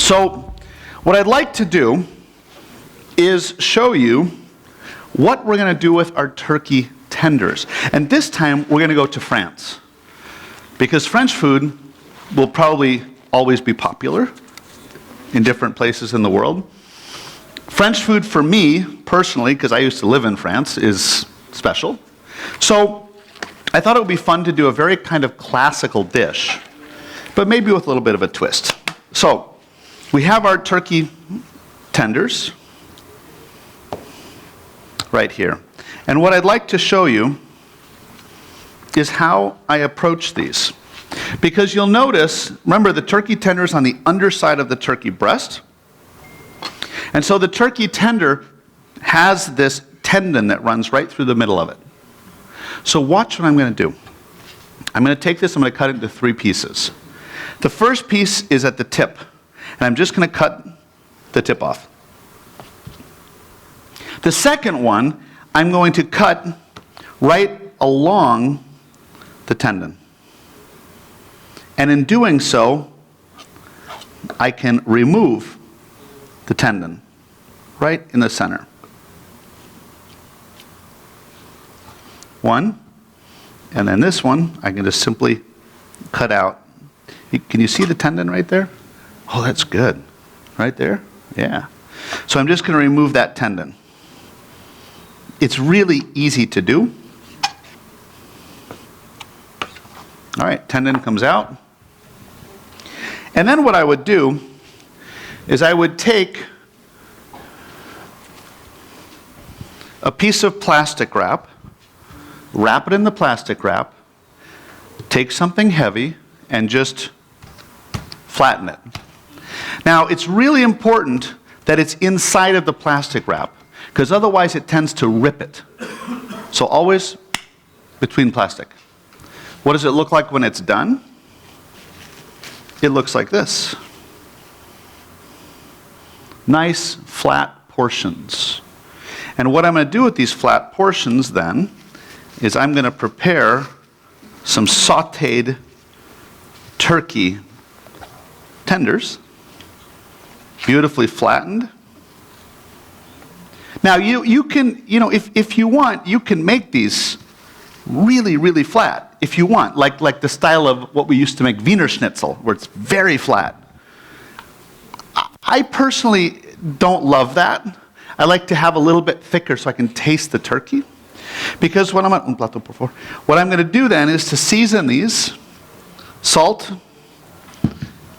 So what I'd like to do is show you what we're going to do with our turkey tenders. And this time we're going to go to France, because French food will probably always be popular in different places in the world. French food for me, personally, because I used to live in France, is special. So I thought it would be fun to do a very kind of classical dish, but maybe with a little bit of a twist. So we have our turkey tenders right here. And what I'd like to show you is how I approach these. Because you'll notice, remember, the turkey tender is on the underside of the turkey breast. And so the turkey tender has this tendon that runs right through the middle of it. So watch what I'm going to do. I'm going to take this, I'm going to cut it into 3 pieces. The first piece is at the tip, and I'm just going to cut the tip off. The second one, I'm going to cut right along the tendon. And in doing so, I can remove the tendon right in the center. One, and then this one, I can just simply cut out. Can you see the tendon right there? Oh, that's good. Right there? Yeah. So I'm just going to remove that tendon. It's really easy to do. All right, tendon comes out. And then what I would do is I would take a piece of plastic wrap it in the plastic wrap, take something heavy, and just flatten it. Now, it's really important that it's inside of the plastic wrap, because otherwise it tends to rip it. So always between plastic. What does it look like when it's done? It looks like this. Nice, flat portions. And what I'm going to do with these flat portions then is I'm going to prepare some sautéed turkey tenders, beautifully flattened. Now you can, if you want, you can make these really, really flat if you want, like the style of what we used to make Wiener Schnitzel, where it's very flat. I personally don't love that. I like to have a little bit thicker so I can taste the turkey. Because what I'm going to do then is to season these, salt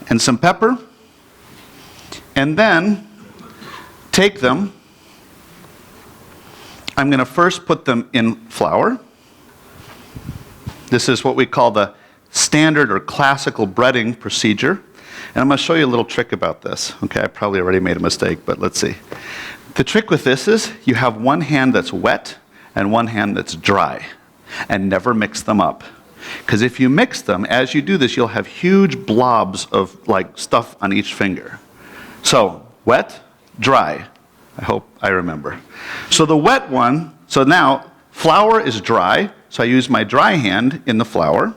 and some pepper, and then take them. I'm going to first put them in flour. This is what we call the standard or classical breading procedure. And I'm going to show you a little trick about this. Okay, I probably already made a mistake, but let's see. The trick with this is you have one hand that's wet and one hand that's dry, and never mix them up. Because if you mix them, as you do this, you'll have huge blobs of stuff on each finger. So, wet, dry. I hope I remember. So the wet one, so now flour is dry, so I use my dry hand in the flour.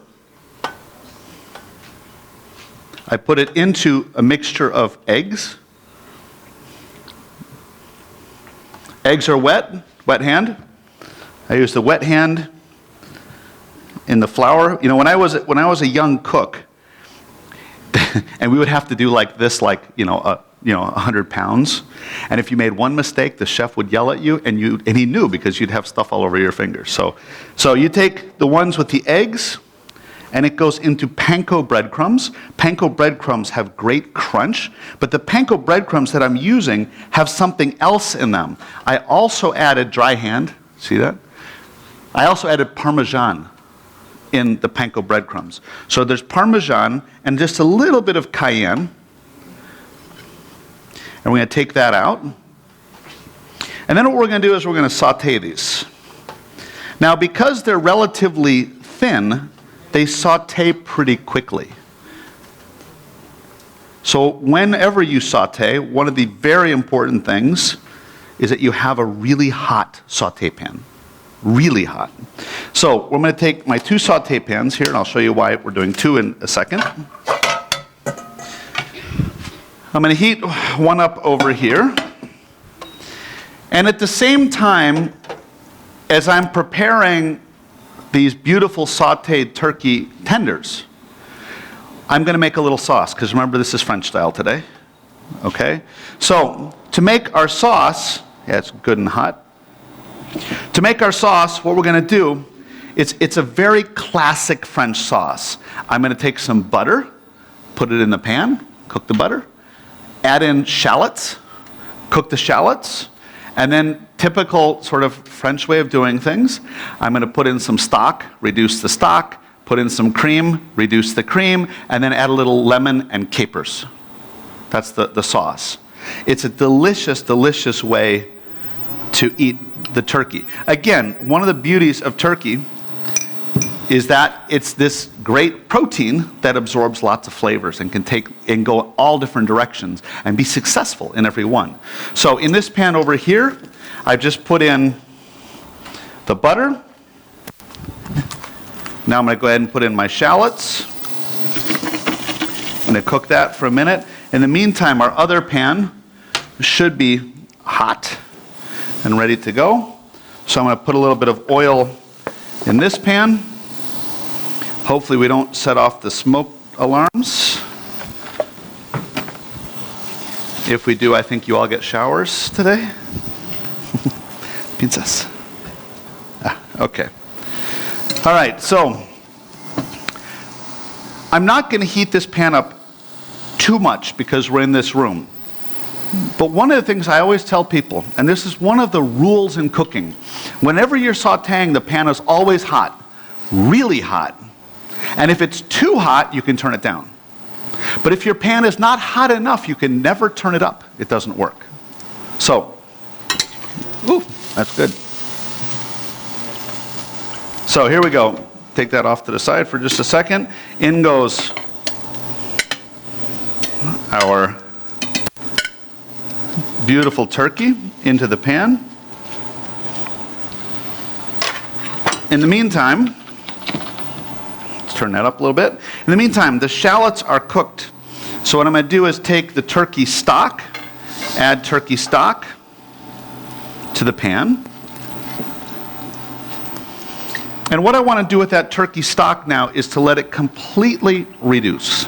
I put it into a mixture of eggs. Eggs are wet hand. I use the wet hand in the flour. When I was a young cook, and we would have to do like this, 100 pounds. And if you made one mistake, the chef would yell at you, and he knew, because you'd have stuff all over your fingers. So you take the ones with the eggs, and it goes into panko breadcrumbs. Panko breadcrumbs have great crunch, but the panko breadcrumbs that I'm using have something else in them. I also added dry hand. See that? I also added Parmesan in the panko breadcrumbs. So there's Parmesan and just a little bit of cayenne. And we're going to take that out. And then what we're going to do is we're going to saute these. Now, because they're relatively thin, they saute pretty quickly. So whenever you saute, one of the very important things is that you have a really hot saute pan. Really hot. So we're going to take my 2 saute pans here, and I'll show you why we're doing 2 in a second. I'm going to heat one up over here. And at the same time, as I'm preparing these beautiful sauteed turkey tenders, I'm going to make a little sauce, because remember, this is French style today. Okay? So, to make our sauce, yeah, it's good and hot. To make our sauce, what we're going to do, it's a very classic French sauce. I'm going to take some butter, put it in the pan, cook the butter, add in shallots, cook the shallots, and then typical sort of French way of doing things, I'm going to put in some stock, reduce the stock, put in some cream, reduce the cream, and then add a little lemon and capers. That's the sauce. It's a delicious, delicious way to eat the turkey. Again, one of the beauties of turkey is that it's this great protein that absorbs lots of flavors and can take and go all different directions and be successful in every one. So in this pan over here, I've just put in the butter. Now I'm going to go ahead and put in my shallots. I'm going to cook that for a minute. In the meantime, our other pan should be hot and ready to go. So I'm going to put a little bit of oil in this pan. Hopefully we don't set off the smoke alarms. If we do, I think you all get showers today. Princess. Okay. All right, so I'm not going to heat this pan up too much because we're in this room. But one of the things I always tell people, and this is one of the rules in cooking, whenever you're sauteing, the pan is always hot, really hot. And if it's too hot, you can turn it down. But if your pan is not hot enough, you can never turn it up. It doesn't work. So, ooh, that's good. So here we go. Take that off to the side for just a second. In goes our beautiful turkey into the pan. In the meantime, let's turn that up a little bit. In the meantime, the shallots are cooked. So what I'm going to do is take the turkey stock, add turkey stock to the pan. And what I want to do with that turkey stock now is to let it completely reduce.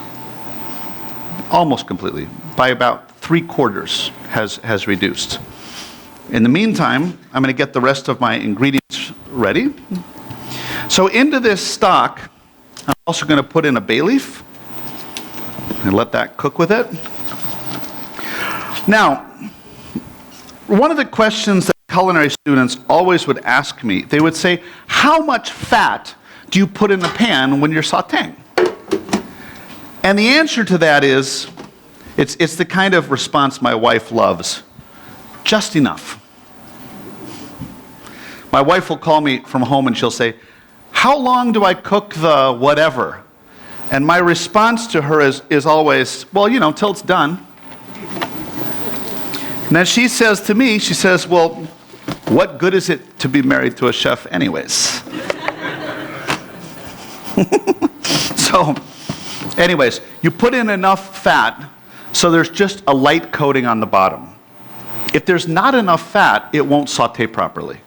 Almost completely. By about 3/4 has reduced. In the meantime, I'm going to get the rest of my ingredients ready. So into this stock, I'm also going to put in a bay leaf and let that cook with it. Now, one of the questions that culinary students always would ask me, they would say, how much fat do you put in the pan when you're sauteing? And the answer to that is, it's the kind of response my wife loves. Just enough. My wife will call me from home and she'll say, how long do I cook the whatever? And my response to her is always, well, you know, till it's done. And then she says to me, she says, well, what good is it to be married to a chef anyways? So, anyways, you put in enough fat so there's just a light coating on the bottom. If there's not enough fat, it won't saute properly.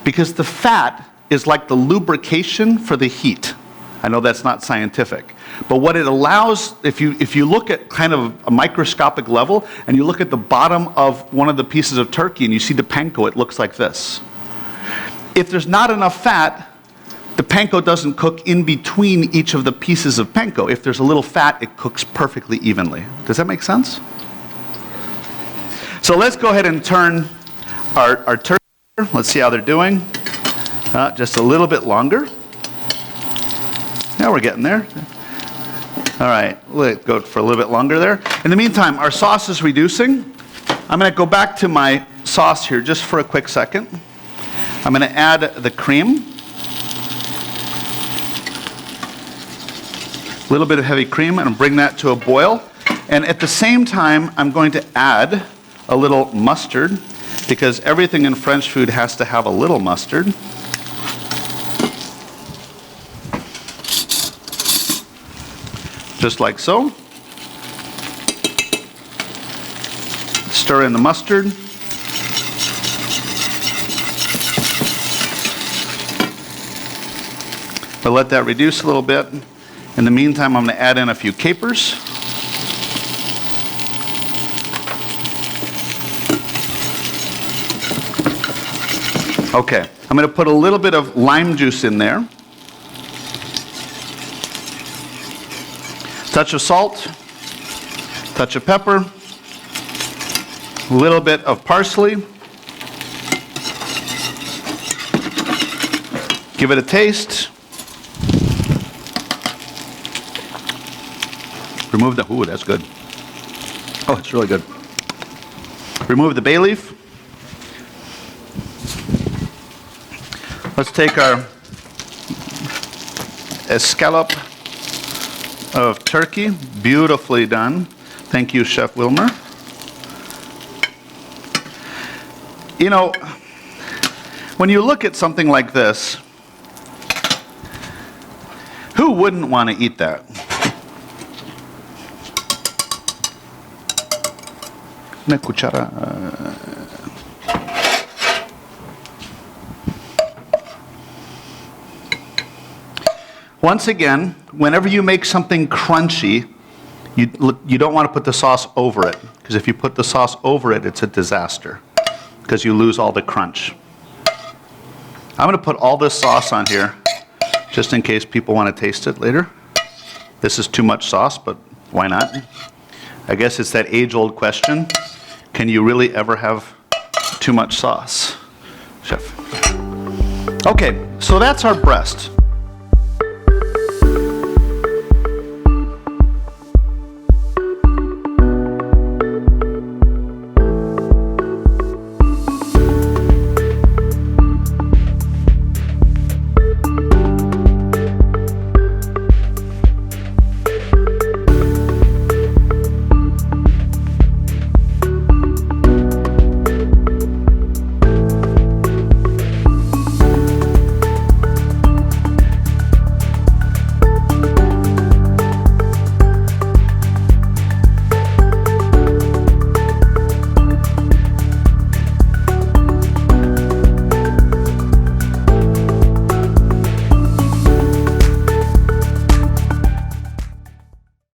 Because the fat is like the lubrication for the heat. I know that's not scientific. But what it allows, if you look at kind of a microscopic level, and you look at the bottom of one of the pieces of turkey and you see the panko, it looks like this. If there's not enough fat, the panko doesn't cook in between each of the pieces of panko. If there's a little fat, it cooks perfectly evenly. Does that make sense? So let's go ahead and turn our turkey. Let's see how they're doing. Just a little bit longer. Now we're getting there. All right, let's go for a little bit longer there. In the meantime, our sauce is reducing. I'm going to go back to my sauce here just for a quick second. I'm going to add the cream. A little bit of heavy cream, and bring that to a boil. And at the same time, I'm going to add a little mustard, because everything in French food has to have a little mustard. Just like so. Stir in the mustard. But let that reduce a little bit. In the meantime, I'm going to add in a few capers. Okay, I'm going to put a little bit of lime juice in there. Touch of salt, touch of pepper, a little bit of parsley. Give it a taste. Remove the, ooh, that's good. Oh, it's really good. Remove the bay leaf. Let's take our escallop of turkey, beautifully done. Thank you, Chef Wilmer. You know, when you look at something like this, who wouldn't want to eat that? Una cuchara. Once again, whenever you make something crunchy, you don't want to put the sauce over it, because if you put the sauce over it, it's a disaster, because you lose all the crunch. I'm going to put all this sauce on here, just in case people want to taste it later. This is too much sauce, but why not? I guess it's that age-old question, can you really ever have too much sauce, Chef? Okay, so that's our breast.